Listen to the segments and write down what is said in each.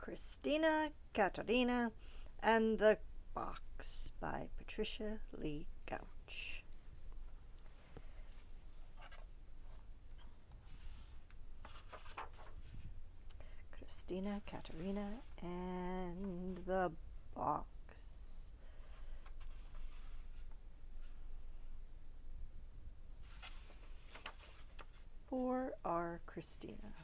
Christina Katerina and the Box by Patricia Lee Gauch. Christina Katerina and the Box. For our Christina.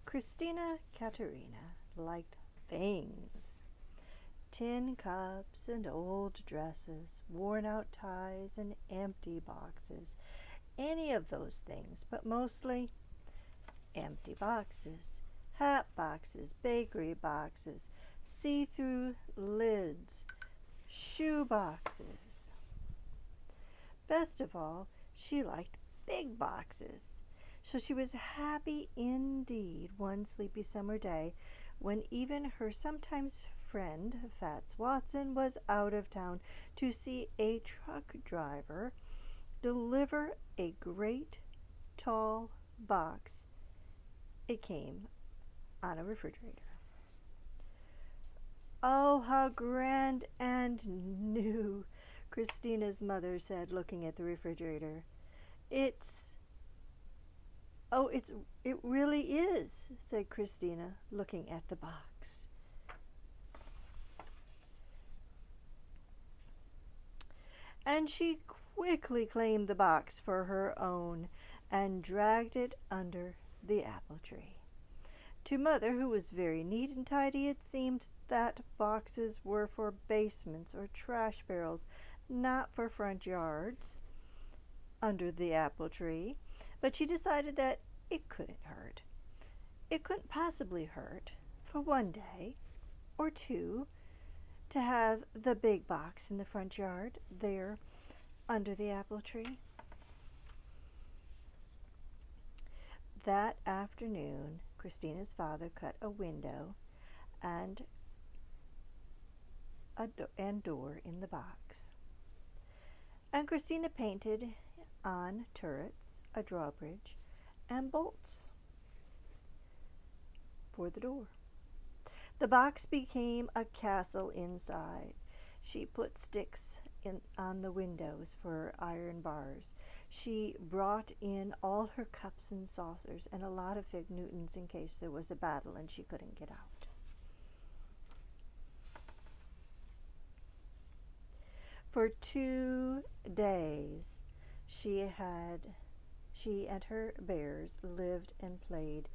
Christina Katerina liked things. Tin cups and old dresses, worn-out ties and empty boxes. Any of those things, but mostly empty boxes. Hat boxes, bakery boxes, see-through lids, shoe boxes. Best of all, she liked big boxes. So she was happy indeed one sleepy summer day when even her sometimes friend, Fats Watson, was out of town to see a truck driver deliver a great tall box. It came on a refrigerator. "Oh, how grand and new," Christina's mother said, looking at the refrigerator. It really is," said Christina, looking at the box. And she quickly claimed the box for her own and dragged it under the apple tree. To Mother, who was very neat and tidy, it seemed that boxes were for basements or trash barrels, not for front yards under the apple tree. But she decided that it couldn't hurt. It couldn't possibly hurt for one day or two to have the big box in the front yard there under the apple tree. That afternoon, Christina's father cut a window and door in the box. And Christina painted on turrets, a drawbridge, and bolts for the door. The box became a castle inside. She put sticks on the windows for iron bars. She brought in all her cups and saucers and a lot of fig Newtons in case there was a battle and she couldn't get out. For 2 days, she and her bears lived and played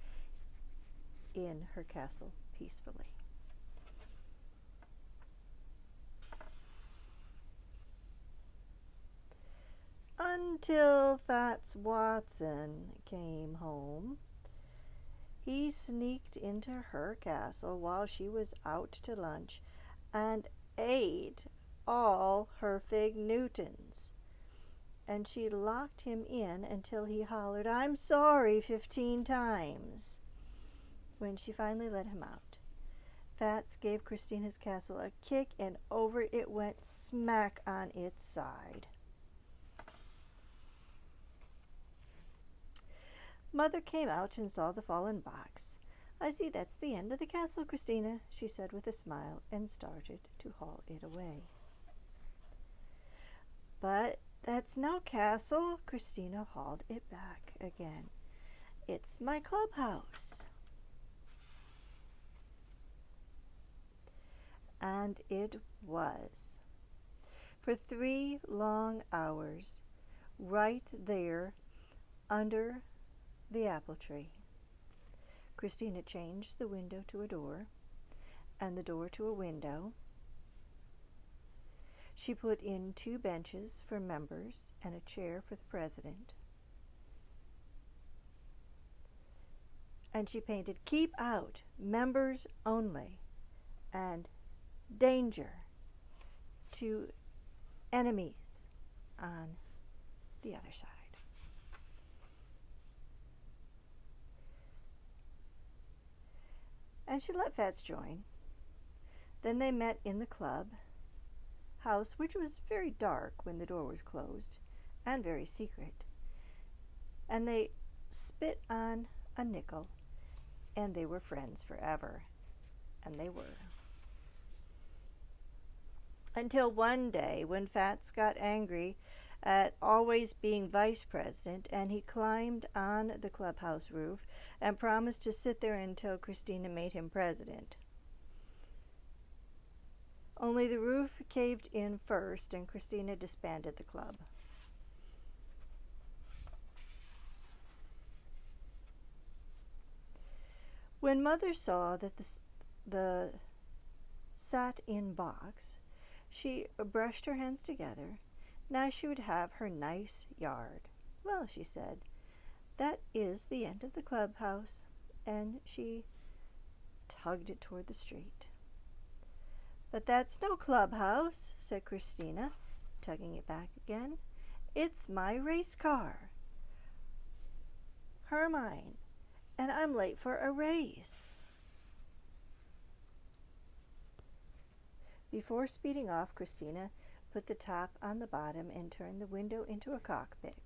in her castle peacefully. Until Fats Watson came home. He sneaked into her castle while she was out to lunch and ate all her fig Newtons. And she locked him in until he hollered, "I'm sorry," 15 times. When she finally let him out, Fats gave Christina's castle a kick and over it went smack on its side. Mother came out and saw the fallen box. "I see that's the end of the castle, Christina," she said with a smile and started to haul it away. "But that's no castle," Christina hauled it back again. "It's my clubhouse." And it was. For 3 long hours, right there under the apple tree, Christina changed the window to a door and the door to a window. She put in 2 benches for members and a chair for the president. And she painted "Keep Out, Members Only," and "Danger to Enemies" on the other side. And she let Fats join. Then they met in the club house, which was very dark when the door was closed, and very secret. And they spit on a nickel, and they were friends forever. And they were. Until one day when Fats got angry at always being vice president, and he climbed on the clubhouse roof and promised to sit there until Christina made him president. Only the roof caved in first, and Christina disbanded the club. When Mother saw that the sat-in box, she brushed her hands together. Now she would have her nice yard. Well, she said, that is the end of the clubhouse, and she tugged it toward the street. But that's no clubhouse, said Christina, tugging it back again. It's my race car. Mine, and I'm late for a race. Before speeding off, Christina put the top on the bottom and turned the window into a cockpit,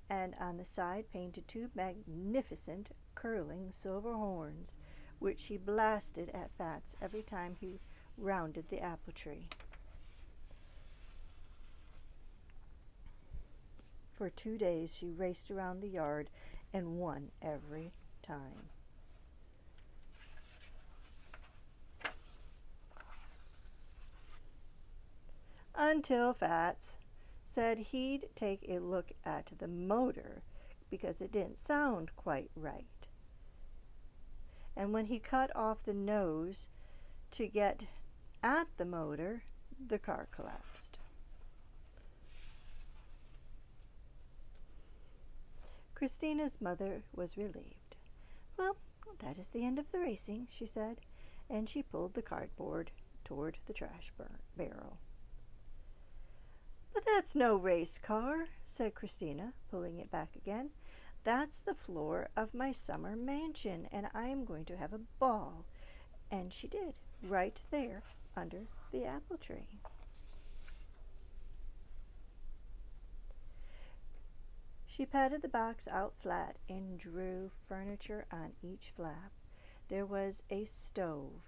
and on the side painted two magnificent curling silver horns, which she blasted at Fats every time he rounded the apple tree. For 2 days she raced around the yard and won every time. Until Fats said he'd take a look at the motor because it didn't sound quite right. And when he cut off the nose to get at the motor, the car collapsed. Christina's mother was relieved. Well, that is the end of the racing, she said, and she pulled the cardboard toward the trash barrel. But that's no race car, said Christina, pulling it back again. That's the floor of my summer mansion, and I'm going to have a ball. And she did, right there under the apple tree. She patted the box out flat and drew furniture on each flap. There was a stove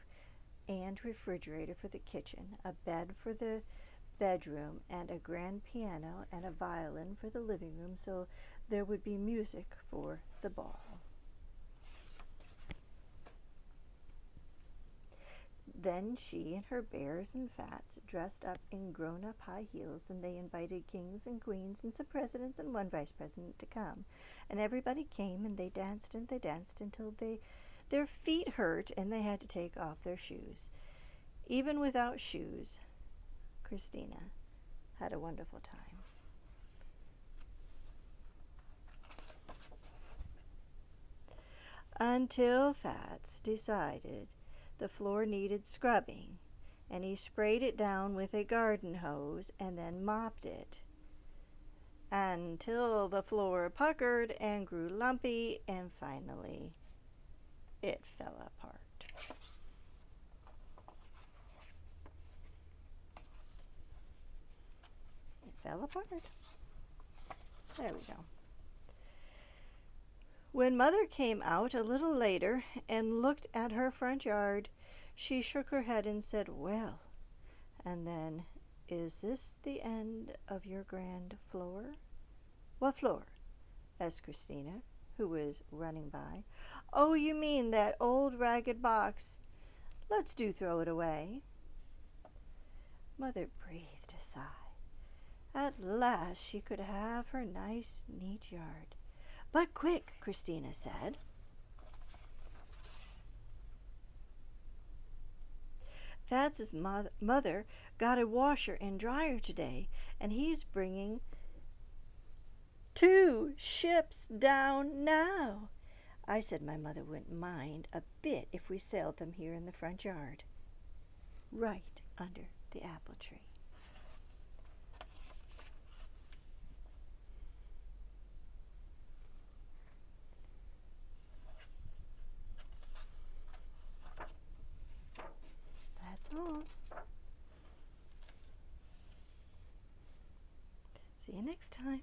and refrigerator for the kitchen, a bed for the bedroom, and a grand piano and a violin for the living room, so there would be music for the ball. Then she and her bears and Fats dressed up in grown-up high heels, and they invited kings and queens and some presidents and one vice president to come. And everybody came, and they danced until their feet hurt and they had to take off their shoes. Even without shoes, Christina had a wonderful time. Until Fats decided the floor needed scrubbing, and he sprayed it down with a garden hose and then mopped it until the floor puckered and grew lumpy, and finally it fell apart. It fell apart. There we go. When Mother came out a little later and looked at her front yard, she shook her head and said, well, and then, is this the end of your grand floor? What floor? Asked Christina, who was running by. Oh, you mean that old ragged box. Let's do throw it away. Mother breathed a sigh. At last she could have her nice, neat yard. But quick, Christina said. Fats's mother got a washer and dryer today, and he's bringing 2 ships down now. I said my mother wouldn't mind a bit if we sailed them here in the front yard, right under the apple tree. That's all. See you next time.